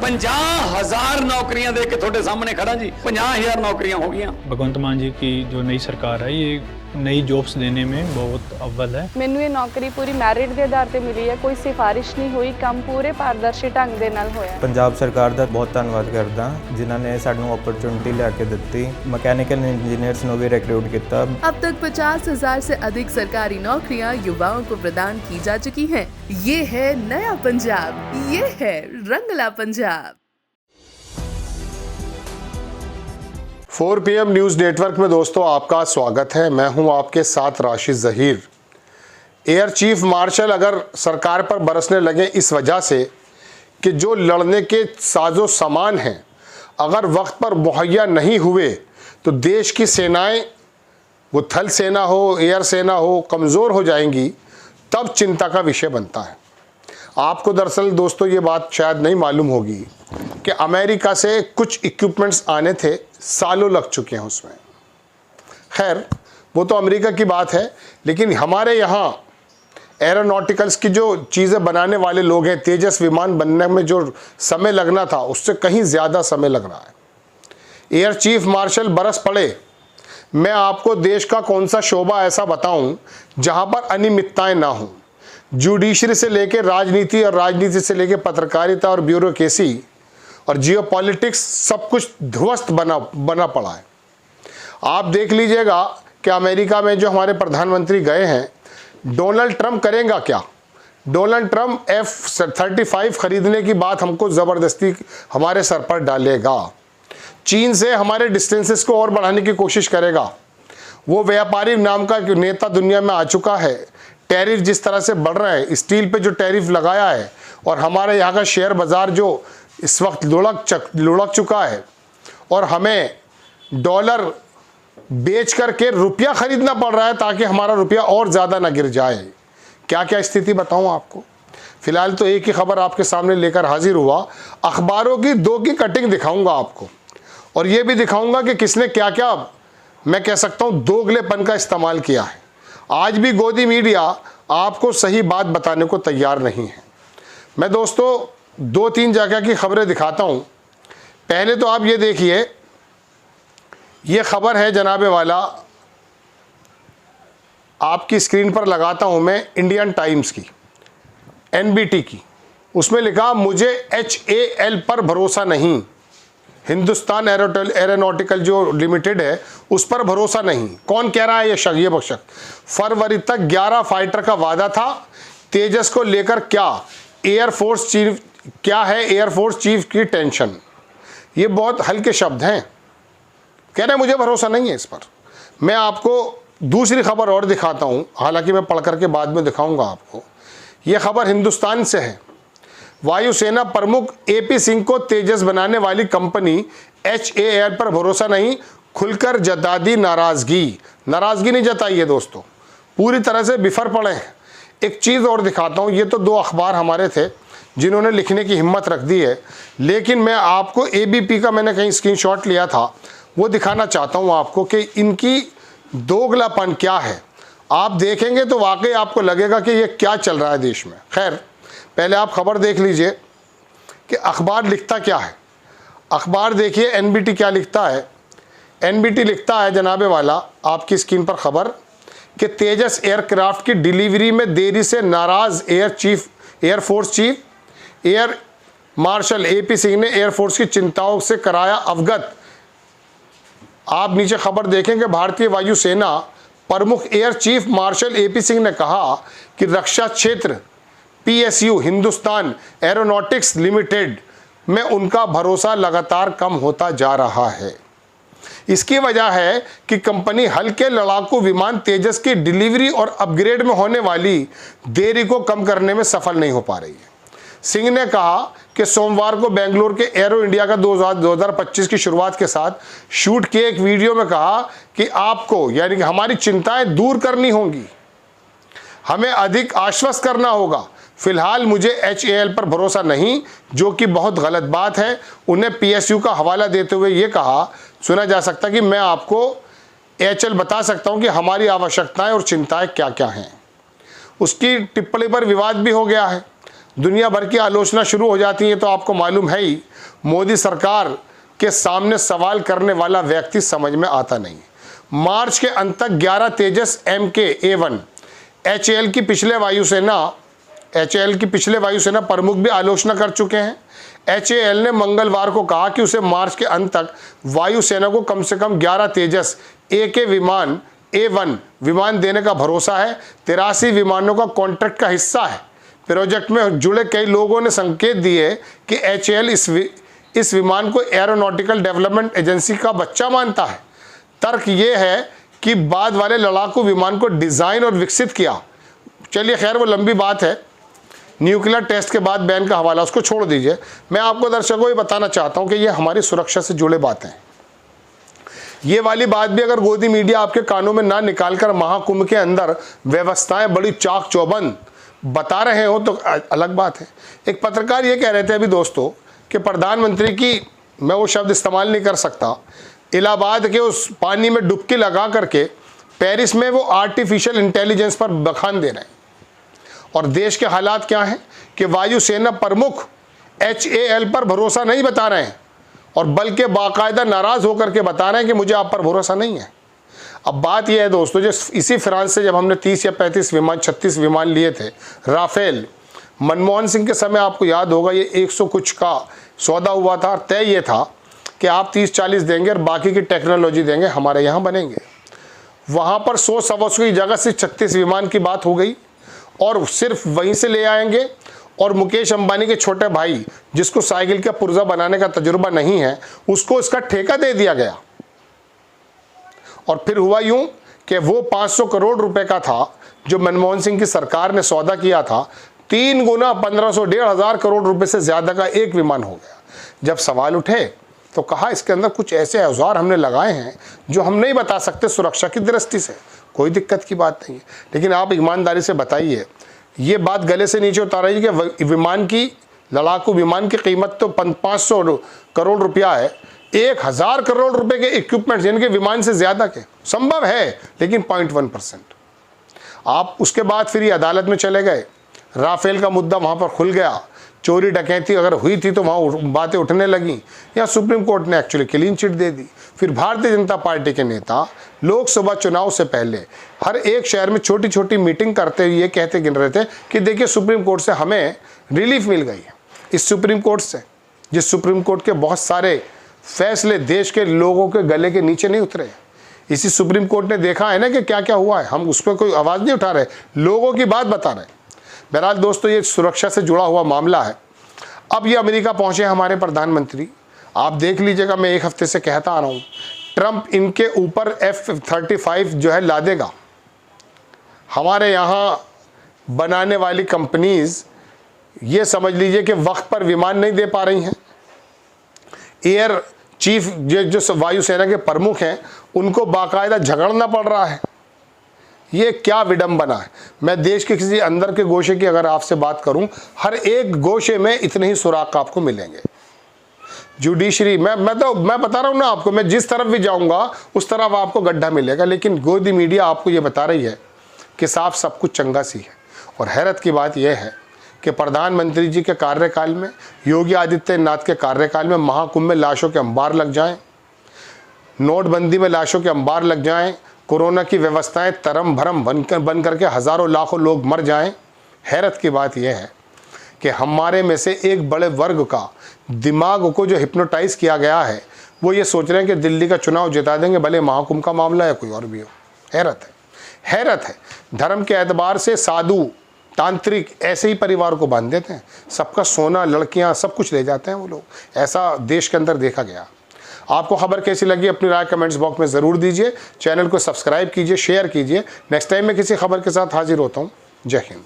50,000 नौकरियां दे के थोड़े सामने खड़ा जी। 50,000 नौकरियां हो गई। भगवंत मान जी की जो नई सरकार है ये नई जॉब्स देने में बहुत अव्वल है। ਮੈਨੂੰ ਇਹ ਨੌਕਰੀ ਪੂਰੀ ਮੈਰਿਟ ਦੇ ਆਧਾਰ ਤੇ ਮਿਲੀ ਹੈ, ਕੋਈ ਸਿਫਾਰਿਸ਼ ਨਹੀਂ ਹੋਈ, ਕੰਮ ਪੂਰੇ ਪਾਰਦਰਸ਼ੀ ਢੰਗ ਦੇ ਨਾਲ ਹੋਇਆ। ਪੰਜਾਬ ਸਰਕਾਰ ਦਾ ਬਹੁਤ ਧੰਨਵਾਦ ਕਰਦਾ ਜਿਨ੍ਹਾਂ ਨੇ ਸਾਨੂੰ ਓਪਰਚੁਨਿਟੀ ਲਿਆ ਕੇ ਦਿੱਤੀ। ਮਕੈਨੀਕਲ ਇੰजीनियर्स ਨੂੰ ਵੀ रिक्रूट किया। अब तक 50,000 से अधिक सरकारी नौकरियां युवाओं को प्रदान की जा चुकी हैं। ये है नया पंजाब, ये है Rangla Punjab. 4 PM news network में दोस्तों आपका स्वागत है। मैं हूं आपके साथ Rashid Zaheer. Air chief marshal अगर सरकार पर बरसने लगे इस वजह से कि जो लड़ने के साजो सामान हैं अगर वक्त पर मुहैया नहीं हुए तो देश की सेनाएं, वो थल सेना हो एयर सेना हो, कमज़ोर हो जाएंगी, तब चिंता का विषय बनता है। आपको दरअसल दोस्तों ये बात शायद नहीं मालूम होगी कि अमेरिका से कुछ इक्विपमेंट्स आने थे, सालों लग चुके हैं उसमें। खैर वो तो अमेरिका की बात है, लेकिन हमारे यहाँ एरोनॉटिकल्स की जो चीज़ें बनाने वाले लोग हैं, तेजस विमान बनने में जो समय लगना था उससे कहीं ज़्यादा समय लग रहा है। एयर चीफ मार्शल बरस पड़े। मैं आपको देश का कौन सा शोबा ऐसा बताऊं जहां पर अनियमितताएं ना हों। जुडिशरी से लेकर राजनीति और राजनीति से लेकर पत्रकारिता और ब्यूरोक्रेसी और जियोपॉलिटिक्स सब कुछ ध्वस्त बना पड़ा है। आप देख लीजिएगा कि अमेरिका में जो हमारे प्रधानमंत्री गए हैं, डोनाल्ड ट्रंप करेगा क्या? डोनाल्ड ट्रंप F-35 खरीदने की बात हमको ज़बरदस्ती हमारे सर पर डालेगा। चीन से हमारे डिस्टेंसेस को और बढ़ाने की कोशिश करेगा। वो व्यापारी नाम का नेता दुनिया में आ चुका है। टैरिफ जिस तरह से बढ़ रहा है, स्टील पे जो टैरिफ लगाया है और हमारे यहाँ का शेयर बाज़ार जो इस वक्त लुढ़क चुका है और हमें डॉलर बेच करके रुपया ख़रीदना पड़ रहा है ताकि हमारा रुपया और ज़्यादा ना गिर जाए। क्या क्या स्थिति बताऊँ आपको। फ़िलहाल तो एक ही खबर आपके सामने लेकर हाजिर हुआ। अखबारों की 2 की कटिंग दिखाऊँगा आपको और ये भी दिखाऊंगा कि किसने क्या क्या, मैं कह सकता हूँ, दोगलेपन का इस्तेमाल किया है। आज भी गोदी मीडिया आपको सही बात बताने को तैयार नहीं है। मैं दोस्तों 2-3 जगह की खबरें दिखाता हूँ। पहले तो आप ये देखिए, ये खबर है जनाबे वाला, आपकी स्क्रीन पर लगाता हूँ मैं, इंडियन टाइम्स की, NBT की। उसमें लिखा मुझे HAL पर भरोसा नहीं, हिंदुस्तान एरोनॉटिकल जो लिमिटेड है उस पर भरोसा नहीं। कौन कह रहा है ये बख्शक? फरवरी तक 11 फाइटर का वादा था। तेजस को लेकर क्या एयरफोर्स चीफ की टेंशन। ये बहुत हल्के शब्द हैं। कह रहे हैं मुझे भरोसा नहीं है इस पर। मैं आपको दूसरी खबर और दिखाता हूँ, हालांकि मैं पढ़ करके बाद में दिखाऊंगा आपको। ये खबर हिंदुस्तान से है। वायुसेना प्रमुख AP सिंह को तेजस बनाने वाली कंपनी HAL पर भरोसा नहीं, खुलकर जता दी नाराजगी नहीं जताई है दोस्तों, पूरी तरह से बिफर पड़े हैं। एक चीज़ और दिखाता हूँ। ये तो 2 अखबार हमारे थे जिन्होंने लिखने की हिम्मत रख दी है, लेकिन मैं आपको ABP का मैंने कहीं स्क्रीनशॉट लिया था, वो दिखाना चाहता हूँ आपको कि इनकी दोगलापन क्या है। आप देखेंगे तो वाकई आपको लगेगा कि ये क्या चल रहा है देश में। खैर पहले आप खबर देख लीजिए कि अखबार लिखता क्या है। अखबार देखिए NBT क्या लिखता है। NBT लिखता है जनाबे वाला, आपकी स्क्रीन पर खबर, कि तेजस एयरक्राफ्ट की डिलीवरी में देरी से नाराज़ air force chief air marshal AP Singh ने एयरफोर्स की चिंताओं से कराया अवगत। आप नीचे खबर देखेंगे, भारतीय वायुसेना प्रमुख air chief marshal AP Singh ने कहा कि रक्षा क्षेत्र PSU हिंदुस्तान एरोनॉटिक्स लिमिटेड में उनका भरोसा लगातार कम होता जा रहा है। इसकी वजह है कि कंपनी हल्के लड़ाकू विमान तेजस की डिलीवरी और अपग्रेड में होने वाली देरी को कम करने में सफल नहीं हो पा रही है। सिंह ने कहा कि सोमवार को बेंगलुरु के एरो इंडिया का 2025 की शुरुआत के साथ शूट किए एक वीडियो में कहा कि आपको, यानी कि हमारी चिंताएं दूर करनी होंगी, हमें अधिक आश्वस्त करना होगा। फिलहाल मुझे HAL पर भरोसा नहीं, जो कि बहुत गलत बात है। उन्हें PSU का हवाला देते हुए ये कहा सुना जा सकता कि मैं आपको HAL बता सकता हूं कि हमारी आवश्यकताएं और चिंताएं क्या क्या हैं। उसकी टिप्पणी पर विवाद भी हो गया है। दुनिया भर की आलोचना शुरू हो जाती है तो आपको मालूम है ही, मोदी सरकार के सामने सवाल करने वाला व्यक्ति समझ में आता नहीं। मार्च के अंत तक 11 तेजस MK-A1 HAL की पिछले वायुसेना प्रमुख भी आलोचना कर चुके हैं। HAL ने मंगलवार को कहा कि उसे मार्च के अंत तक वायुसेना को कम से कम 11 तेजस AK विमान A1 विमान देने का भरोसा है। 83 विमानों का कॉन्ट्रैक्ट का हिस्सा है। प्रोजेक्ट में जुड़े कई लोगों ने संकेत दिए कि HAL इस विमान को एरोनॉटिकल डेवलपमेंट एजेंसी का बच्चा मानता है। तर्क ये है कि बाद वाले लड़ाकू विमान को डिज़ाइन और विकसित किया। चलिए खैर, वो लंबी बात है। न्यूक्लियर टेस्ट के बाद बैन का हवाला, उसको छोड़ दीजिए। मैं आपको दर्शकों को ये बताना चाहता हूँ कि ये हमारी सुरक्षा से जुड़े बातें हैं। ये वाली बात भी अगर गोदी मीडिया आपके कानों में ना निकालकर महाकुंभ के अंदर व्यवस्थाएं बड़ी चाक चौबंद बता रहे हो तो अलग बात है। एक पत्रकार ये कह रहे थे अभी दोस्तों कि प्रधानमंत्री की, मैं वो शब्द इस्तेमाल नहीं कर सकता, इलाहाबाद के उस पानी में डुबकी लगा करके पेरिस में वो आर्टिफिशियल इंटेलिजेंस पर बखान दे रहे हैं। और देश के हालात क्या हैं कि वायुसेना प्रमुख HAL पर भरोसा नहीं बता रहे हैं और बल्कि बाकायदा नाराज़ होकर के बता रहे हैं कि मुझे आप पर भरोसा नहीं है। अब बात यह है दोस्तों, जो इसी फ्रांस से जब हमने 30 या 35 विमान 36 विमान लिए थे राफेल, मनमोहन सिंह के समय आपको याद होगा ये 100 कुछ का सौदा हुआ था। तय ये था कि आप 30-40 देंगे और बाकी की टेक्नोलॉजी देंगे, हमारे यहाँ बनेंगे। वहाँ पर 100-125 की जगह से 36 विमान की बात हो गई और सिर्फ वहीं से ले आएंगे। और मुकेश अंबानी के छोटे भाई जिसको साइकिल का पुर्जा बनाने का तजुर्बा नहीं है, उसको इसका ठेका दे दिया गया। और फिर हुआ यूं कि वो 500 करोड़ रुपए का था जो मनमोहन सिंह की सरकार ने सौदा किया था, 3 गुना 1500-1500 करोड़ रुपए से ज़्यादा का एक विमान हो गया। जब सवाल उठे तो कहा इसके अंदर कुछ ऐसे औजार हमने लगाए हैं जो हम नहीं बता सकते सुरक्षा की दृष्टि से। कोई दिक्कत की बात नहीं है, लेकिन आप ईमानदारी से बताइए, ये बात गले से नीचे उतारिए कि विमान की, लड़ाकू विमान की कीमत तो 500 करोड़ रुपया है, 1000 करोड़ रुपए के इक्विपमेंट्स यानी कि विमान से ज़्यादा के संभव है, लेकिन 0.1%। आप उसके बाद फिर ये अदालत में चले गए, राफेल का मुद्दा वहाँ पर खुल गया, चोरी डकैती अगर हुई थी तो वहाँ बातें उठने लगीं, या सुप्रीम कोर्ट ने एक्चुअली क्लीन चिट दे दी। फिर भारतीय जनता पार्टी के नेता लोकसभा चुनाव से पहले हर एक शहर में छोटी छोटी मीटिंग करते हुए ये कहते गिन रहे थे कि देखिए सुप्रीम कोर्ट से हमें रिलीफ मिल गई है। इस सुप्रीम कोर्ट से, जिस सुप्रीम कोर्ट के बहुत सारे फैसले देश के लोगों के गले के नीचे नहीं उतरे, इसी सुप्रीम कोर्ट ने देखा है ना कि क्या क्या हुआ है। हम उस पर कोई आवाज़ नहीं उठा रहे, लोगों की बात बता रहे। बहरहाल दोस्तों, ये सुरक्षा से जुड़ा हुआ मामला है। अब ये अमेरिका पहुंचे हमारे प्रधानमंत्री, आप देख लीजिएगा, मैं एक हफ्ते से कहता आ रहा हूँ, ट्रंप इनके ऊपर F-35 जो है ला देगा। हमारे यहाँ बनाने वाली कंपनीज ये समझ लीजिए कि वक्त पर विमान नहीं दे पा रही हैं। एयर चीफ जो वायुसेना के प्रमुख हैं उनको बाकायदा झगड़ना पड़ रहा है। ये क्या विडंबना है। मैं देश के किसी अंदर के गोशे की अगर आपसे बात करूं, हर एक गोशे में इतने ही सुराख आपको मिलेंगे। जुडिशरी, मैं बता रहा हूं ना आपको, मैं जिस तरफ भी जाऊंगा उस तरफ आपको गड्ढा मिलेगा। लेकिन गोदी मीडिया आपको ये बता रही है कि साफ सब कुछ चंगा सी है। और हैरत की बात यह है कि प्रधानमंत्री जी के कार्यकाल में, योगी आदित्यनाथ के कार्यकाल में महाकुंभ में लाशों के अंबार लग जाएं, नोटबंदी में लाशों के अंबार लग जाएं, कोरोना की व्यवस्थाएं तरम भरम बन करके हज़ारों लाखों लोग मर जाएं। हैरत की बात यह है कि हमारे में से एक बड़े वर्ग का दिमाग को जो हिप्नोटाइज किया गया है, वो ये सोच रहे हैं कि दिल्ली का चुनाव जिता देंगे, भले महाकुंभ का मामला है कोई और भी हो। हैरत है, हैरत है। धर्म के एतबार से साधु तांत्रिक ऐसे ही परिवार को बांध देते हैं, सबका सोना, लड़कियां, सब कुछ ले जाते हैं वो लोग। ऐसा देश के अंदर देखा गया। आपको खबर कैसी लगी अपनी राय कमेंट्स बॉक्स में ज़रूर दीजिए। चैनल को सब्सक्राइब कीजिए, शेयर कीजिए। नेक्स्ट टाइम मैं किसी खबर के साथ हाजिर होता हूँ। जय हिंद।